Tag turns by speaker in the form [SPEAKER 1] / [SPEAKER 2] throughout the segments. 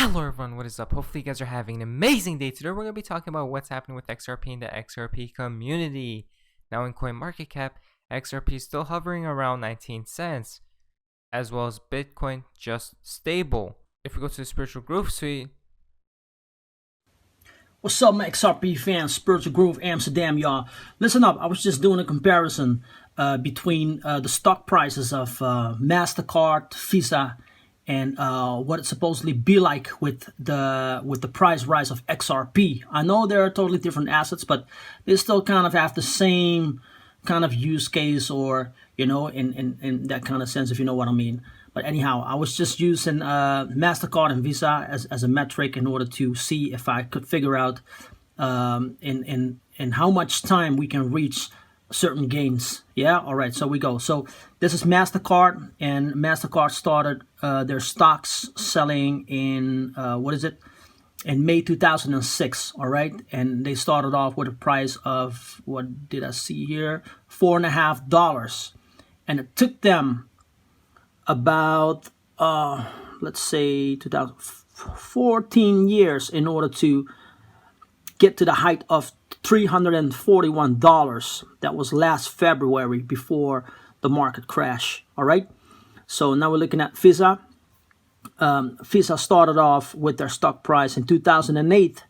[SPEAKER 1] Hello everyone, what is up? Hopefully you guys are having an amazing day. Today we're going to be talking about what's happening with XRP in the XRP community. Now in CoinMarketCap, XRP is still hovering around 19 cents, as well as Bitcoin just stable. If we go to the Spiritual Groove Suite.
[SPEAKER 2] What's up, my XRP fans? Spiritual Groove Amsterdam, y'all. Listen up, I was just doing a comparison between the stock prices of MasterCard, Visa, and what it supposedly be like with the price rise of XRP. I know they're totally different assets, but they still kind of have the same kind of use case, or in that kind of sense, if you know what I mean. But anyhow, I was just using MasterCard and Visa as a metric in order to see if I could figure out in how much time we can reach certain gains. Yeah, all right, so we go. So this is MasterCard, and MasterCard started their stocks selling in in May 2006. All right, and they started off with a price of, what did I see here, $4.50, and it took them about let's say 2014 years in order to get to the height of $341. That was last February, before the market crash. All right, so now we're looking at Visa. Visa started off with their stock price in 2008,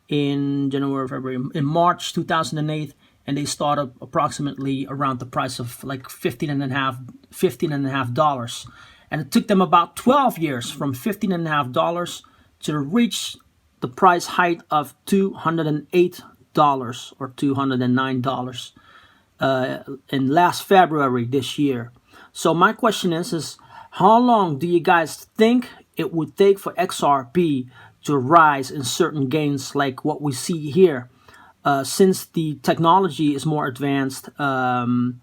[SPEAKER 2] in January, February, in March 2008, and they started approximately around the price of like $15.50, and it took them about 12 years from $15.50 to reach the price height of $208 or $209 in last February this year. So my question is how long do you guys think it would take for XRP to rise in certain gains like what we see here? Since the technology is more advanced, and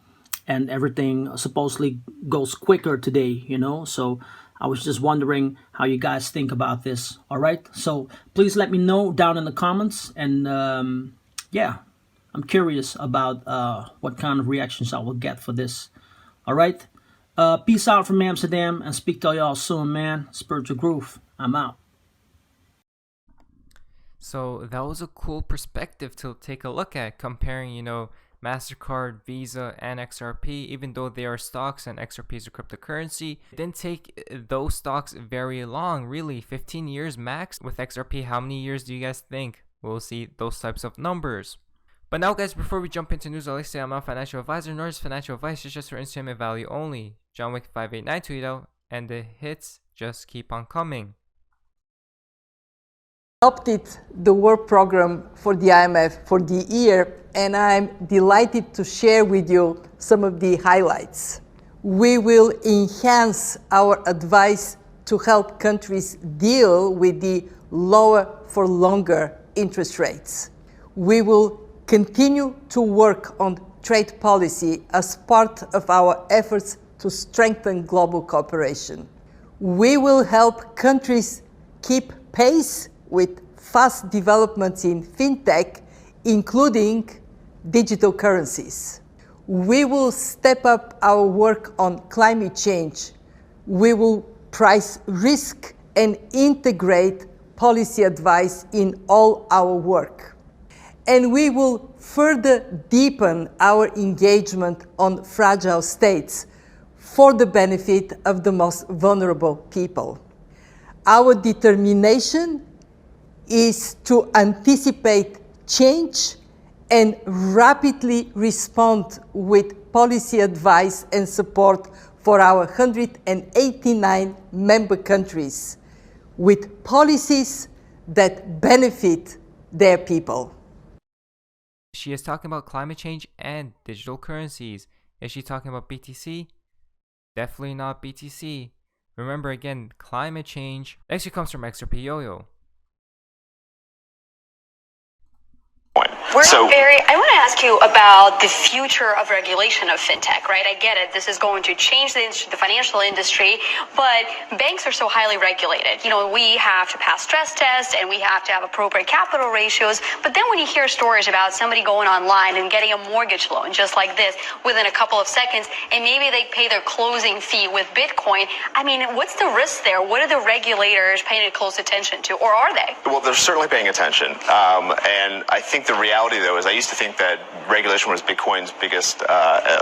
[SPEAKER 2] everything supposedly goes quicker today, so I was just wondering how you guys think about this. All right, so please let me know down in the comments, and yeah, I'm curious about what kind of reactions I will get for this. All right, peace out from Amsterdam, and speak to y'all soon, man. Spiritual Groove, I'm out.
[SPEAKER 1] So that was a cool perspective to take a look at, comparing, MasterCard, Visa, and XRP. Even though they are stocks and XRP is a cryptocurrency, it didn't take those stocks very long, really, 15 years max. With XRP, how many years do you guys think we'll see those types of numbers? But now, guys, before we jump into news, I'd like to say I'm not a financial advisor, nor is financial advice. It's just for entertainment value only. John Wick 589 tweet out, and the hits just keep on coming.
[SPEAKER 3] Adopted the work program for the IMF for the year, and I'm delighted to share with you some of the highlights. We will enhance our advice to help countries deal with the lower for longer interest rates. We will continue to work on trade policy as part of our efforts to strengthen global cooperation. We will help countries keep pace with fast developments in fintech, including digital currencies. We will step up our work on climate change. We will price risk and integrate policy advice in all our work. And we will further deepen our engagement on fragile states for the benefit of the most vulnerable people. Our determination is to anticipate change and rapidly respond with policy advice and support for our 189 member countries, with policies that benefit their people.
[SPEAKER 1] She is talking about climate change and digital currencies. Is she talking about BTC? Definitely not BTC. Remember, again, climate change. Next, it comes from XRP Yo-Yo.
[SPEAKER 4] Barry, I want to ask you about the future of regulation of fintech, right? I get it. This is going to change the financial industry, but banks are so highly regulated. You know, we have to pass stress tests and we have to have appropriate capital ratios. But then when you hear stories about somebody going online and getting a mortgage loan just like this within a couple of seconds, and maybe they pay their closing fee with Bitcoin, I mean, what's the risk there? What are the regulators paying close attention to, or are they?
[SPEAKER 5] Well, they're certainly paying attention. And I think the reality, though, is I used to think that regulation was Bitcoin's biggest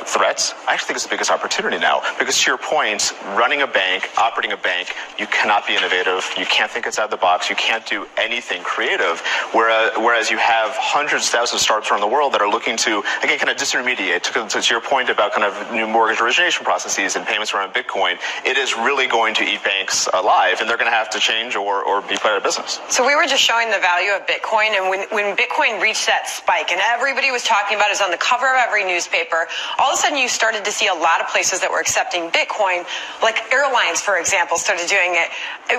[SPEAKER 5] threats. I actually think it's the biggest opportunity now. Because to your point, running a bank, operating a bank, you cannot be innovative. You can't think outside the box. You can't do anything creative. Whereas you have hundreds of thousands of startups around the world that are looking to, again, kind of disintermediate. To your point about kind of new mortgage origination processes and payments around Bitcoin, it is really going to eat banks alive, and they're going to have to change or be put out of business.
[SPEAKER 6] So we were just showing the value of Bitcoin, and when Bitcoin reached that spike, and everybody was talking about it, was on the cover of every newspaper, all of a sudden you started to see a lot of places that were accepting Bitcoin, like airlines, for example, started doing it.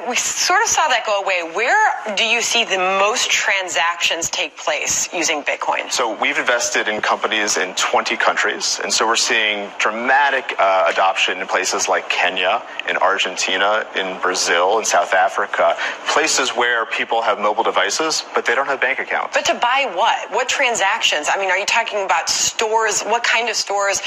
[SPEAKER 6] We sort of saw that go away. Where do you see the most transactions take place using Bitcoin?
[SPEAKER 5] So we've invested in companies in 20 countries, and so we're seeing dramatic adoption in places like Kenya, in Argentina, in Brazil, in South Africa, places where people have mobile devices, but they don't have bank accounts.
[SPEAKER 6] But to buy what? What transactions? I mean, are you talking about stores? What kind of stores?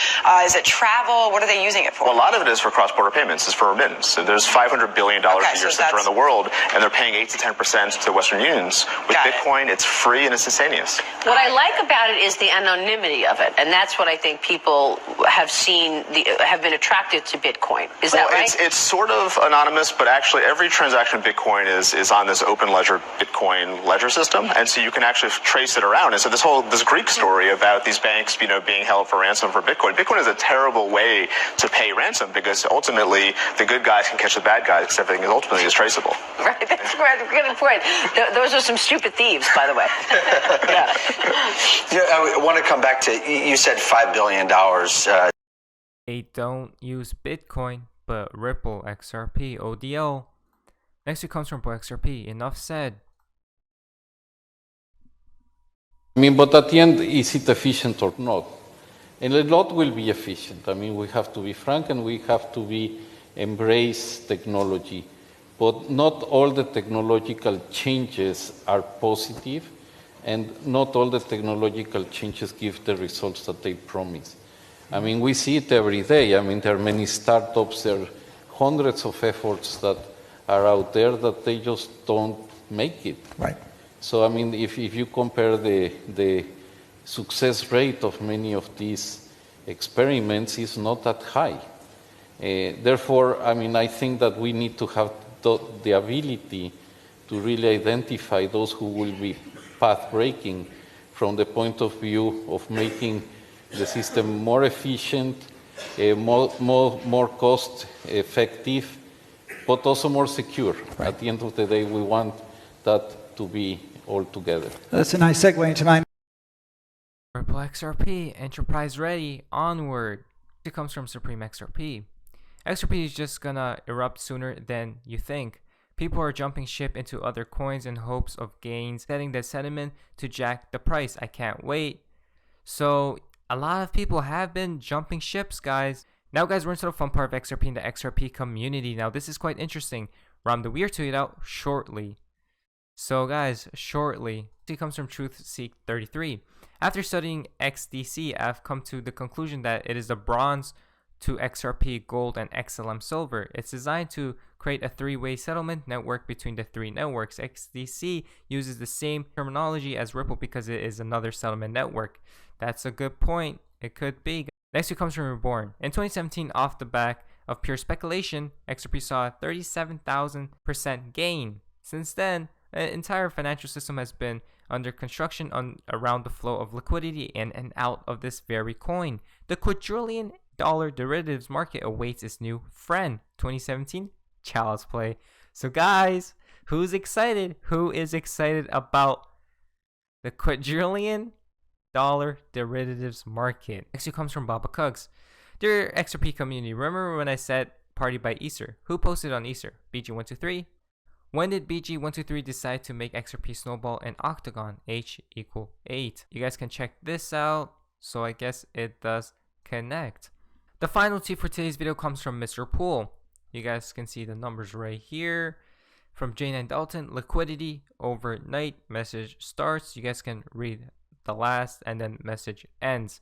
[SPEAKER 6] Is it travel? What are they using it for?
[SPEAKER 5] Well, a lot of it is for cross-border payments. It's for remittance. So there's $500 billion a year spent around the world, and they're paying 8 to 10% to Western unions. With Bitcoin, it's free and it's instantaneous.
[SPEAKER 7] What I like about it is the anonymity of it, and that's what I think people have have been attracted to Bitcoin. Is that right?
[SPEAKER 5] It's sort of anonymous, but actually every transaction in Bitcoin is on this open ledger Bitcoin ledger system, and so you can actually trace it around. And so this Greek story about these banks, being held for ransom for Bitcoin. Bitcoin is a terrible way to pay ransom because ultimately the good guys can catch the bad guys because everything ultimately is traceable.
[SPEAKER 7] Right, that's a good point. Those are some stupid thieves, by the way. Yeah.
[SPEAKER 8] I want to come back to, you said $5 billion.
[SPEAKER 1] They don't use Bitcoin, but Ripple, XRP, ODL. Next it comes from XRP. Enough said.
[SPEAKER 9] I mean, but at the end, is it efficient or not? And a lot will be efficient. I mean, we have to be frank and we have to embrace technology. But not all the technological changes are positive, and not all the technological changes give the results that they promise. I mean, we see it every day. I mean, there are many startups, there are hundreds of efforts that are out there that they just don't make it.
[SPEAKER 10] Right.
[SPEAKER 9] So, I mean, if you compare the success rate of many of these experiments, it's not that high. Therefore, I mean, I think that we need to have the ability to really identify those who will be path-breaking from the point of view of making the system more efficient, more cost-effective, but also more secure. Right. At the end of the day, we want that to be all together.
[SPEAKER 10] That's a nice segue into my...
[SPEAKER 1] Ripple XRP, enterprise ready, onward. It comes from Supreme XRP. XRP is just gonna erupt sooner than you think. People are jumping ship into other coins in hopes of gains, setting the sentiment to jack the price. I can't wait. So a lot of people have been jumping ships, guys. Now, guys, we're into the fun part of XRP in the XRP community. Now, this is quite interesting. Ramda, we are tweeting out shortly. So, guys, shortly. It comes from TruthSeek33. After studying XDC, I've come to the conclusion that it is the bronze to XRP Gold and XLM Silver. It's designed to create a three-way settlement network between the three networks. XDC uses the same terminology as Ripple because it is another settlement network. That's a good point. It could be. Next, it comes from Reborn. In 2017, off the back of pure speculation, XRP saw a 37,000% gain. Since then, the entire financial system has been under construction around the flow of liquidity in and out of this very coin. The quadrillion dollar derivatives market awaits its new friend. 2017, child's play. So guys, who's excited? Who is excited about the quadrillion dollar derivatives market? Next comes from Baba Cugs. Dear XRP community, remember when I said party by Easter? Who posted on Easter? BG123? When did BG123 decide to make XRP snowball an octagon, h equal 8? You guys can check this out, so I guess it does connect. The final tip for today's video comes from Mr. Pool. You guys can see the numbers right here. From J9 Dalton, liquidity overnight, message starts. You guys can read the last and then message ends.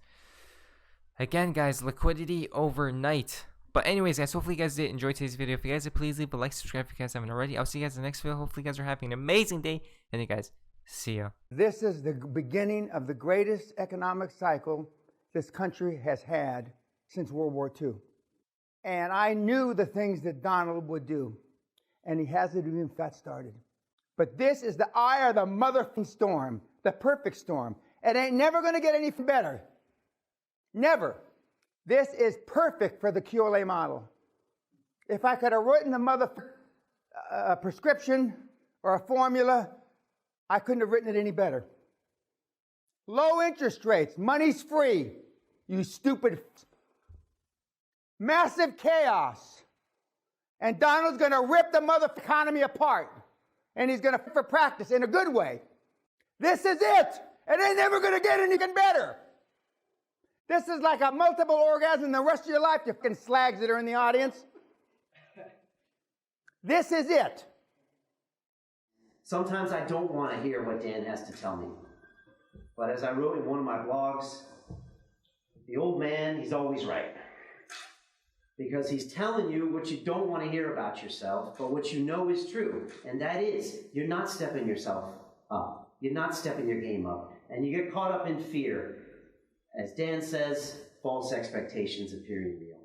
[SPEAKER 1] Again, guys, liquidity overnight. But anyways, guys, hopefully you guys did enjoy today's video. If you guys did, please leave a like, subscribe if you guys haven't already. I'll see you guys in the next video. Hopefully you guys are having an amazing day. And you guys, see ya.
[SPEAKER 10] This is the beginning of the greatest economic cycle this country has had since World War II. And I knew the things that Donald would do. And he hasn't even got started. But this is the eye of the motherfucking storm, the perfect storm. It ain't never going to get any better. Never. This is perfect for the QLA model. If I could have written a prescription or a formula, I couldn't have written it any better. Low interest rates, money's free, you stupid. Massive chaos. And Donald's going to rip the mother economy apart. And he's going to for practice in a good way. This is it. It ain't never going to get anything better. This is like a multiple orgasm the rest of your life, you fucking slags that are in the audience. This is it.
[SPEAKER 11] Sometimes I don't want to hear what Dan has to tell me. But as I wrote in one of my blogs, the old man, he's always right. Because he's telling you what you don't want to hear about yourself, but what you know is true. And that is, you're not stepping yourself up. You're not stepping your game up. And you get caught up in fear. As Dan says, false expectations appearing real.